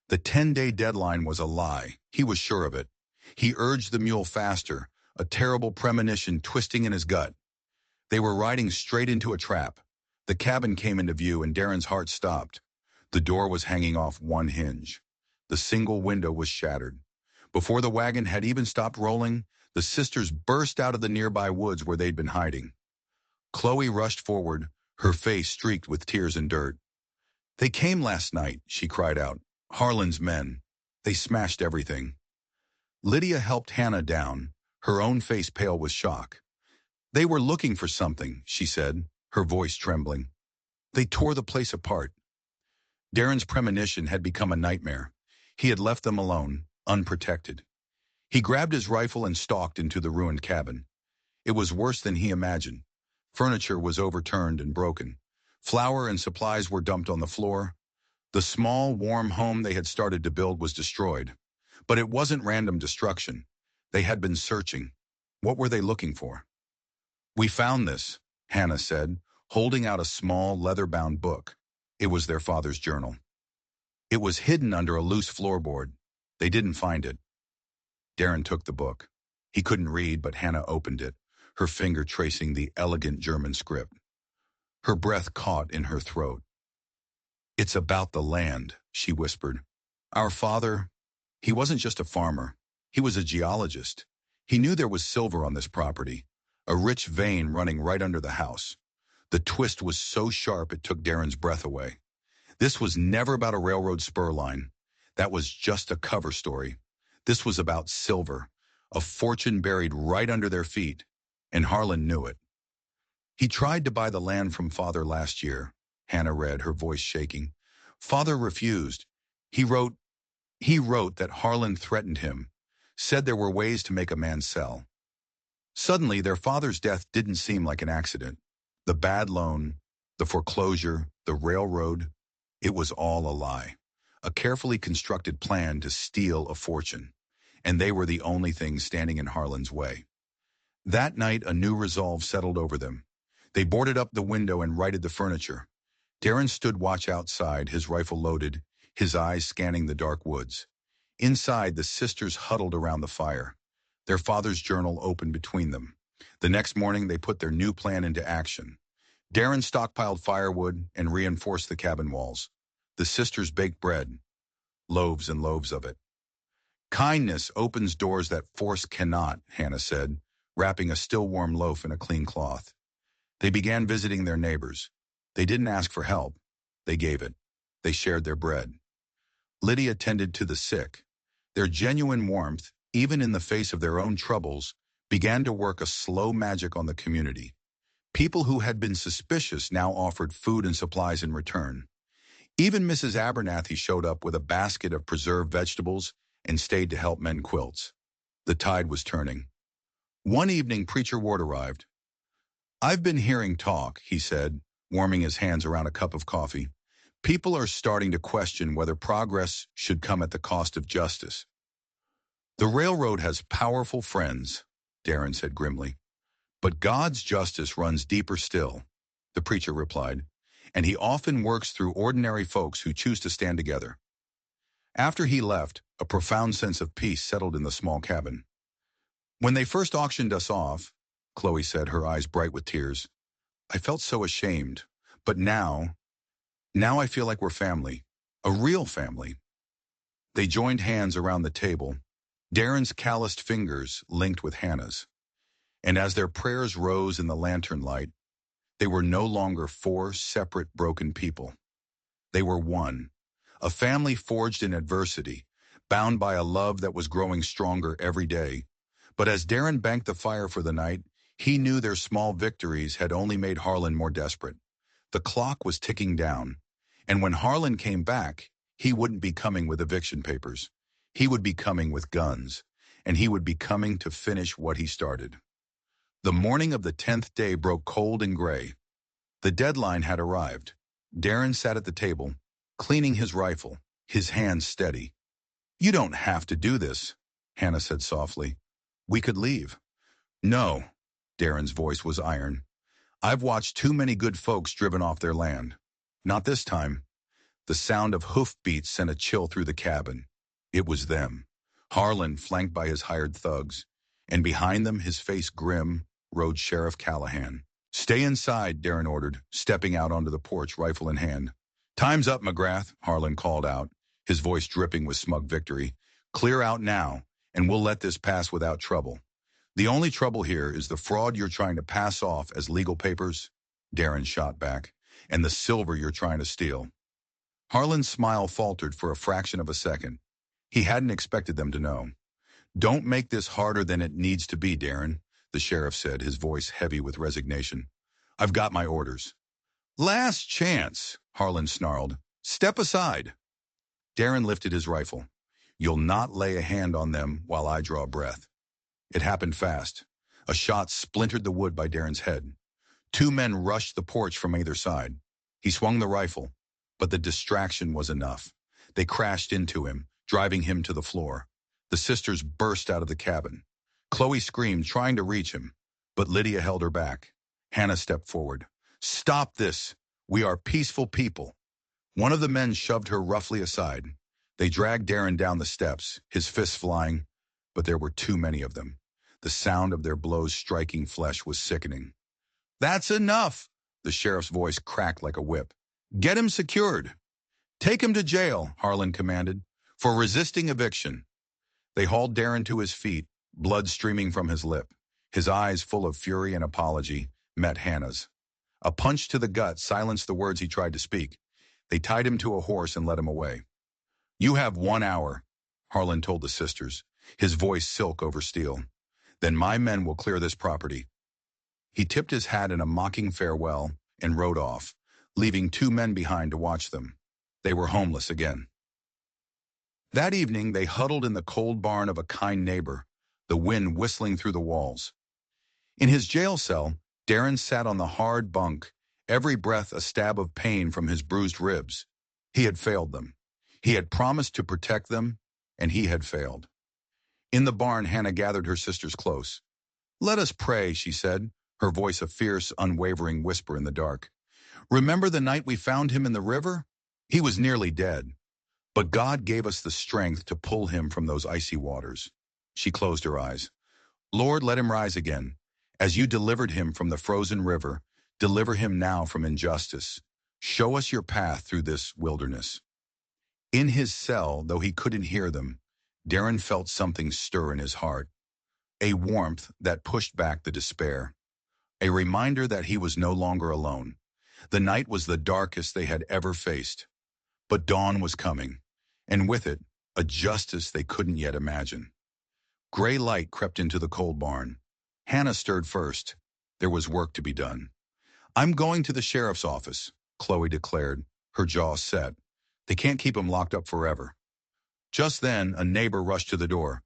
The 10-day deadline was a lie. He was sure of it. He urged the mule faster, a terrible premonition twisting in his gut. They were riding straight into a trap. The cabin came into view and Darren's heart stopped. The door was hanging off one hinge. The single window was shattered. Before the wagon had even stopped rolling, the sisters burst out of the nearby woods where they'd been hiding. Chloe rushed forward, her face streaked with tears and dirt. "They came last night," she cried out. "Harlan's men. They smashed everything." Lydia helped Hannah down, her own face pale with shock. "They were looking for something," she said, her voice trembling. "They tore the place apart." Darren's premonition had become a nightmare. He had left them alone, unprotected. He grabbed his rifle and stalked into the ruined cabin. It was worse than he imagined. Furniture was overturned and broken. Flour and supplies were dumped on the floor. The small, warm home they had started to build was destroyed. But it wasn't random destruction. They had been searching. What were they looking for? "We found this," Hannah said, holding out a small, leather-bound book. It was their father's journal. It was hidden under a loose floorboard. They didn't find it. Darren took the book. He couldn't read, but Hannah opened it, her finger tracing the elegant German script. Her breath caught in her throat. "It's about the land," she whispered. "Our father, he wasn't just a farmer. He was a geologist. He knew there was silver on this property, a rich vein running right under the house. The twist was so sharp it took Darren's breath away. This was never about a railroad spur line. That was just a cover story. This was about silver, a fortune buried right under their feet, and Harlan knew it. "He tried to buy the land from Father last year," Hannah read, her voice shaking. "Father refused. He wrote that Harlan threatened him, said there were ways to make a man sell." Suddenly, their father's death didn't seem like an accident. The bad loan, the foreclosure, the railroad, it was all a lie. A carefully constructed plan to steal a fortune. And they were the only things standing in Harlan's way. That night, a new resolve settled over them. They boarded up the window and righted the furniture. Darren stood watch outside, his rifle loaded, his eyes scanning the dark woods. Inside, the sisters huddled around the fire. Their father's journal opened between them. The next morning, they put their new plan into action. Darren stockpiled firewood and reinforced the cabin walls. The sisters baked bread, loaves and loaves of it. "Kindness opens doors that force cannot," Hannah said, wrapping a still warm loaf in a clean cloth. They began visiting their neighbors. They didn't ask for help. They gave it. They shared their bread. Lydia tended to the sick. Their genuine warmth, even in the face of their own troubles, began to work a slow magic on the community. People who had been suspicious now offered food and supplies in return. Even Mrs. Abernathy showed up with a basket of preserved vegetables and stayed to help mend quilts. The tide was turning. One evening, Preacher Ward arrived. "I've been hearing talk," he said, warming his hands around a cup of coffee. "People are starting to question whether progress should come at the cost of justice." "The railroad has powerful friends," Darren said grimly. "But God's justice runs deeper still," the preacher replied. and he often works through ordinary folks who choose to stand together. After he left, a profound sense of peace settled in the small cabin. When they first auctioned us off, Chloe said, her eyes bright with tears, I felt so ashamed. But now I feel like we're family. A real family. They joined hands around the table, Darren's calloused fingers linked with Hannah's. And as their prayers rose in the lantern light, they were no longer four separate broken people. They were one, a family forged in adversity, bound by a love that was growing stronger every day. But as Darren banked the fire for the night, he knew their small victories had only made Harlan more desperate. The clock was ticking down, and when Harlan came back, he wouldn't be coming with eviction papers. He would be coming with guns, and he would be coming to finish what he started. The morning of the 10th day broke cold and gray. The deadline had arrived. Darren sat at the table, cleaning his rifle, his hands steady. You don't have to do this, Hannah said softly. We could leave. No, Darren's voice was iron. I've watched too many good folks driven off their land. Not this time. The sound of hoofbeats sent a chill through the cabin. It was them. Harlan, flanked by his hired thugs, and behind them, his face grim, rode Sheriff Callahan. Stay inside, Darren ordered, stepping out onto the porch, rifle in hand. Time's up, McGrath, Harlan called out, his voice dripping with smug victory. Clear out now, and we'll let this pass without trouble. The only trouble here is the fraud you're trying to pass off as legal papers, Darren shot back, and the silver you're trying to steal. Harlan's smile faltered for a fraction of a second. He hadn't expected them to know. Don't make this harder than it needs to be, Darren, the sheriff said, his voice heavy with resignation. I've got my orders. Last chance, Harlan snarled. Step aside. Darren lifted his rifle. You'll not lay a hand on them while I draw breath. It happened fast. A shot splintered the wood by Darren's head. Two men rushed the porch from either side. He swung the rifle, but the distraction was enough. They crashed into him, driving him to the floor. The sisters burst out of the cabin. Chloe screamed, trying to reach him, but Lydia held her back. Hannah stepped forward. Stop this. We are peaceful people. One of the men shoved her roughly aside. They dragged Darren down the steps, his fists flying, but there were too many of them. The sound of their blows striking flesh was sickening. That's enough, the sheriff's voice cracked like a whip. Get him secured. Take him to jail, Harlan commanded, for resisting eviction. They hauled Darren to his feet, blood streaming from his lip. His eyes, full of fury and apology, met Hannah's. A punch to the gut silenced the words he tried to speak. They tied him to a horse and led him away. You have 1 hour, Harlan told the sisters, his voice silk over steel. Then my men will clear this property. He tipped his hat in a mocking farewell and rode off, leaving two men behind to watch them. They were homeless again. That evening, they huddled in the cold barn of a kind neighbor, the wind whistling through the walls. In his jail cell, Darren sat on the hard bunk, every breath a stab of pain from his bruised ribs. He had failed them. He had promised to protect them, and he had failed. In the barn, Hannah gathered her sisters close. Let us pray, she said, her voice a fierce, unwavering whisper in the dark. Remember the night we found him in the river? He was nearly dead. But God gave us the strength to pull him from those icy waters. She closed her eyes. Lord, let him rise again. As you delivered him from the frozen river, deliver him now from injustice. Show us your path through this wilderness. In his cell, though he couldn't hear them, Darren felt something stir in his heart. A warmth that pushed back the despair. A reminder that he was no longer alone. The night was the darkest they had ever faced. But dawn was coming, and with it, a justice they couldn't yet imagine. Gray light crept into the cold barn. Hannah stirred first. There was work to be done. I'm going to the sheriff's office, Chloe declared, her jaw set. They can't keep him locked up forever. Just then, a neighbor rushed to the door.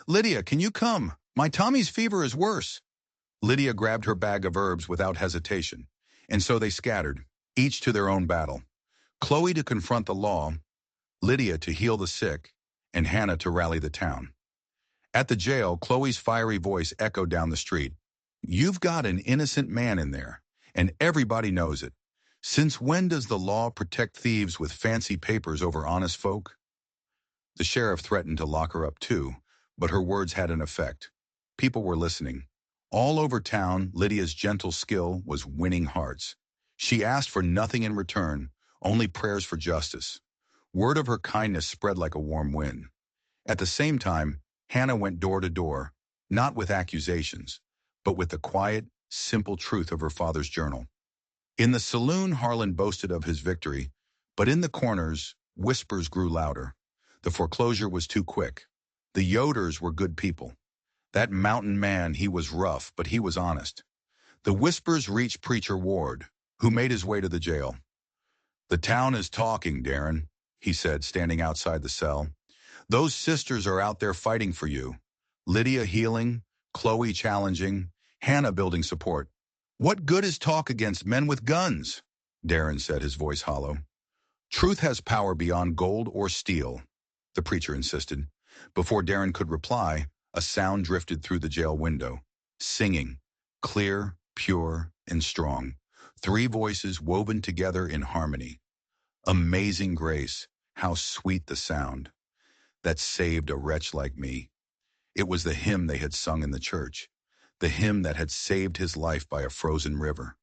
Lydia, can you come? My Tommy's fever is worse. Lydia grabbed her bag of herbs without hesitation, and so they scattered, each to their own battle. Chloe to confront the law, Lydia to heal the sick, and Hannah to rally the town. At the jail, Chloe's fiery voice echoed down the street. You've got an innocent man in there, and everybody knows it. Since when does the law protect thieves with fancy papers over honest folk? The sheriff threatened to lock her up too, but her words had an effect. People were listening. All over town, Lydia's gentle skill was winning hearts. She asked for nothing in return, only prayers for justice. Word of her kindness spread like a warm wind. At the same time, Hannah went door to door, not with accusations, but with the quiet, simple truth of her father's journal. In the saloon, Harlan boasted of his victory, but in the corners, whispers grew louder. The foreclosure was too quick. The Yoders were good people. That mountain man, he was rough, but he was honest. The whispers reached Preacher Ward, who made his way to the jail. "The town is talking, Darren," he said, standing outside the cell. "Those sisters are out there fighting for you. Lydia healing, Chloe challenging, Hannah building support. What good is talk against men with guns?" Darren said, his voice hollow. "Truth has power beyond gold or steel," the preacher insisted. Before Darren could reply, a sound drifted through the jail window. Singing, clear, pure, and strong. 3 voices woven together in harmony. Amazing grace, how sweet the sound. That saved a wretch like me. It was the hymn they had sung in the church. The hymn that had saved his life by a frozen river.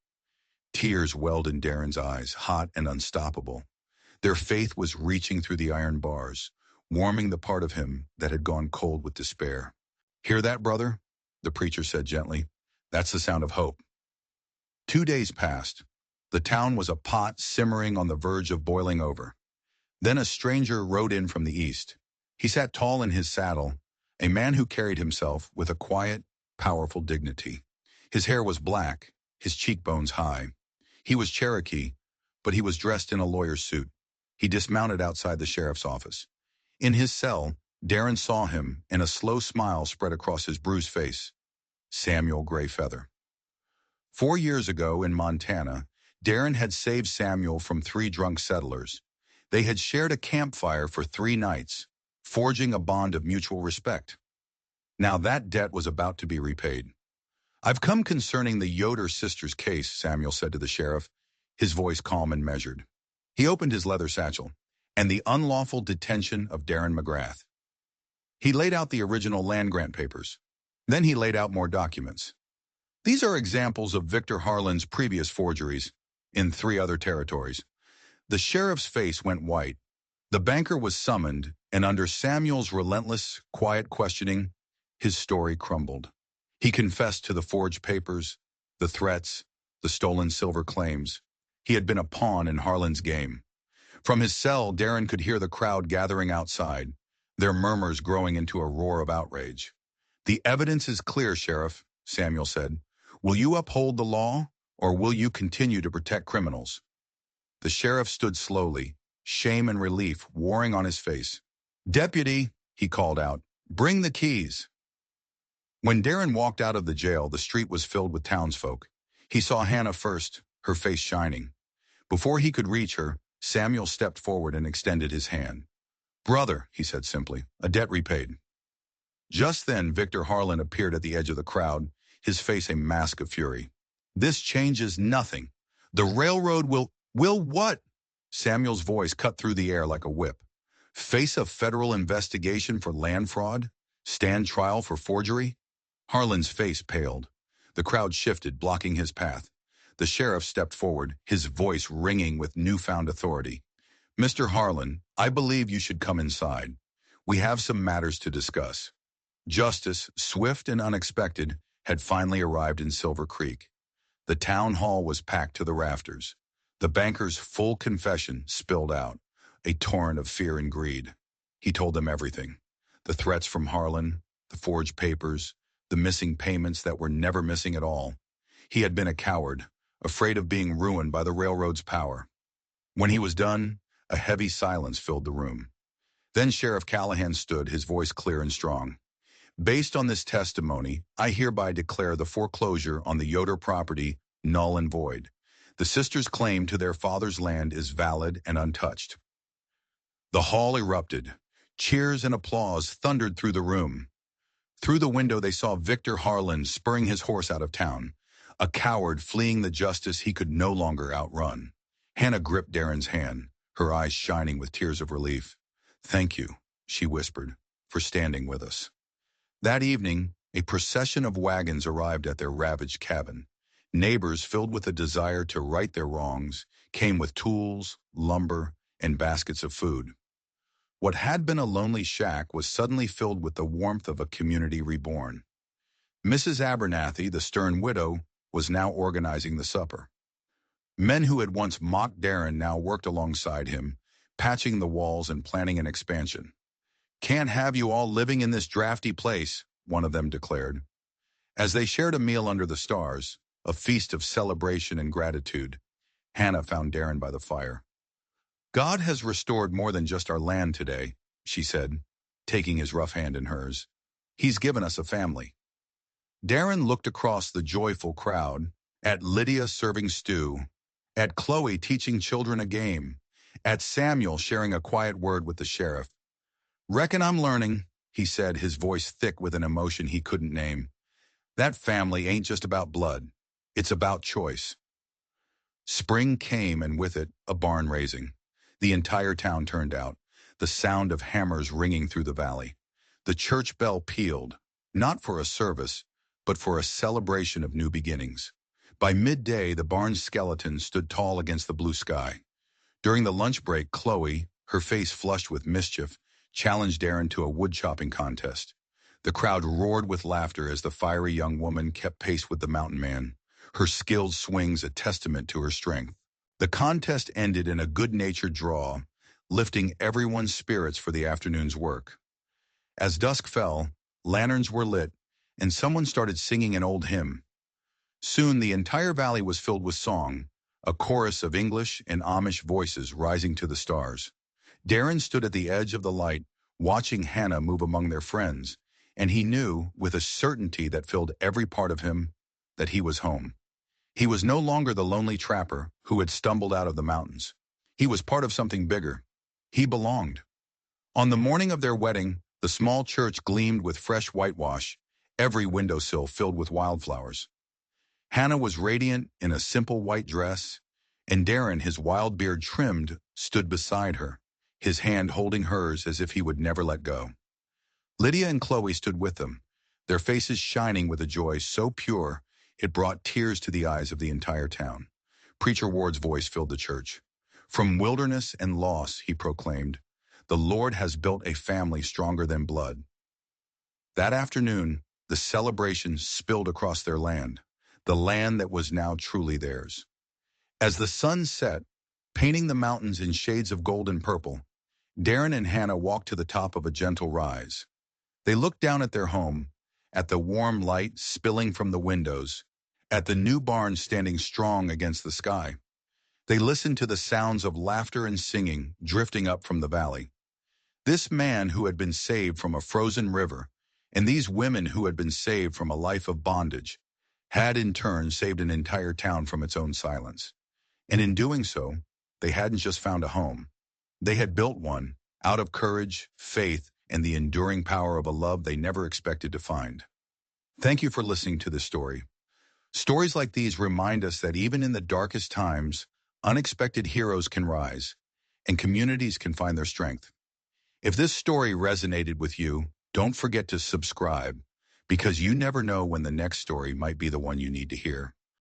Tears welled in Darren's eyes, hot and unstoppable. Their faith was reaching through the iron bars, warming the part of him that had gone cold with despair. "Hear that, brother?" the preacher said gently. "That's the sound of hope." 2 days passed. The town was a pot simmering on the verge of boiling over. Then a stranger rode in from the east. He sat tall in his saddle, a man who carried himself with a quiet, powerful dignity. His hair was black, his cheekbones high. He was Cherokee, but he was dressed in a lawyer's suit. He dismounted outside the sheriff's office. In his cell, Darren saw him, and a slow smile spread across his bruised face. Samuel Greyfeather. 4 years ago in Montana, Darren had saved Samuel from 3 drunk settlers. They had shared a campfire for 3 nights, forging a bond of mutual respect. Now that debt was about to be repaid. "I've come concerning the Yoder sisters' case," Samuel said to the sheriff, his voice calm and measured. He opened his leather satchel, and the unlawful detention of Darren McGrath. He laid out the original land grant papers. Then he laid out more documents. "These are examples of Victor Harlan's previous forgeries in 3 other territories." The sheriff's face went white. The banker was summoned, and under Samuel's relentless, quiet questioning, his story crumbled. He confessed to the forged papers, the threats, the stolen silver claims. He had been a pawn in Harlan's game. From his cell, Darren could hear the crowd gathering outside, their murmurs growing into a roar of outrage. "The evidence is clear, Sheriff," Samuel said. "Will you uphold the law, or will you continue to protect criminals?" The sheriff stood slowly, shame and relief warring on his face. "Deputy," he called out, "bring the keys." When Darren walked out of the jail, the street was filled with townsfolk. He saw Hannah first, her face shining. Before he could reach her, Samuel stepped forward and extended his hand. "Brother," he said simply, "a debt repaid." Just then, Victor Harlan appeared at the edge of the crowd, his face a mask of fury. "This changes nothing. The railroad will what?" Samuel's voice cut through the air like a whip. "Face a federal investigation for land fraud? Stand trial for forgery?" Harlan's face paled. The crowd shifted, blocking his path. The sheriff stepped forward, his voice ringing with newfound authority. "Mr. Harlan, I believe you should come inside. We have some matters to discuss." Justice, swift and unexpected, had finally arrived in Silver Creek. The town hall was packed to the rafters. The banker's full confession spilled out, a torrent of fear and greed. He told them everything. The threats from Harlan, the forged papers, the missing payments that were never missing at all. He had been a coward, afraid of being ruined by the railroad's power. When he was done, a heavy silence filled the room. Then Sheriff Callahan stood, his voice clear and strong. "Based on this testimony, I hereby declare the foreclosure on the Yoder property null and void. The sisters' claim to their father's land is valid and untouched." The hall erupted. Cheers and applause thundered through the room. Through the window they saw Victor Harlan spurring his horse out of town, a coward fleeing the justice he could no longer outrun. Hannah gripped Darren's hand, her eyes shining with tears of relief. "Thank you," she whispered, "for standing with us." That evening, a procession of wagons arrived at their ravaged cabin. Neighbors, filled with a desire to right their wrongs, came with tools, lumber, and baskets of food. What had been a lonely shack was suddenly filled with the warmth of a community reborn. Mrs. Abernathy, the stern widow, was now organizing the supper. Men who had once mocked Darren now worked alongside him, patching the walls and planning an expansion. "Can't have you all living in this drafty place," one of them declared. As they shared a meal under the stars, a feast of celebration and gratitude, Hannah found Darren by the fire. "God has restored more than just our land today," she said, taking his rough hand in hers. "He's given us a family." Darren looked across the joyful crowd, at Lydia serving stew, at Chloe teaching children a game, at Samuel sharing a quiet word with the sheriff. "Reckon I'm learning," he said, his voice thick with an emotion he couldn't name. "That family ain't just about blood. It's about choice." Spring came, and with it, a barn raising. The entire town turned out, the sound of hammers ringing through the valley. The church bell pealed, not for a service, but for a celebration of new beginnings. By midday, the barn's skeleton stood tall against the blue sky. During the lunch break, Chloe, her face flushed with mischief, challenged Darren to a wood-chopping contest. The crowd roared with laughter as the fiery young woman kept pace with the mountain man, her skilled swings a testament to her strength. The contest ended in a good-natured draw, lifting everyone's spirits for the afternoon's work. As dusk fell, lanterns were lit, and someone started singing an old hymn. Soon the entire valley was filled with song, a chorus of English and Amish voices rising to the stars. Darren stood at the edge of the light, watching Hannah move among their friends, and he knew, with a certainty that filled every part of him, that he was home. He was no longer the lonely trapper who had stumbled out of the mountains. He was part of something bigger. He belonged. On the morning of their wedding, the small church gleamed with fresh whitewash, every windowsill filled with wildflowers. Hannah was radiant in a simple white dress, and Darren, his wild beard trimmed, stood beside her, his hand holding hers as if he would never let go. Lydia and Chloe stood with them, their faces shining with a joy so pure it brought tears to the eyes of the entire town. Preacher Ward's voice filled the church. "From wilderness and loss," he proclaimed, "the Lord has built a family stronger than blood." That afternoon, the celebration spilled across their land, the land that was now truly theirs. As the sun set, painting the mountains in shades of gold and purple, Darren and Hannah walked to the top of a gentle rise. They looked down at their home, at the warm light spilling from the windows, at the new barn standing strong against the sky. They listened to the sounds of laughter and singing drifting up from the valley. This man who had been saved from a frozen river, and these women who had been saved from a life of bondage, had in turn saved an entire town from its own silence. And in doing so, they hadn't just found a home. They had built one out of courage, faith, and the enduring power of a love they never expected to find. Thank you for listening to this story. Stories like these remind us that even in the darkest times, unexpected heroes can rise, and communities can find their strength. If this story resonated with you, don't forget to subscribe, because you never know when the next story might be the one you need to hear.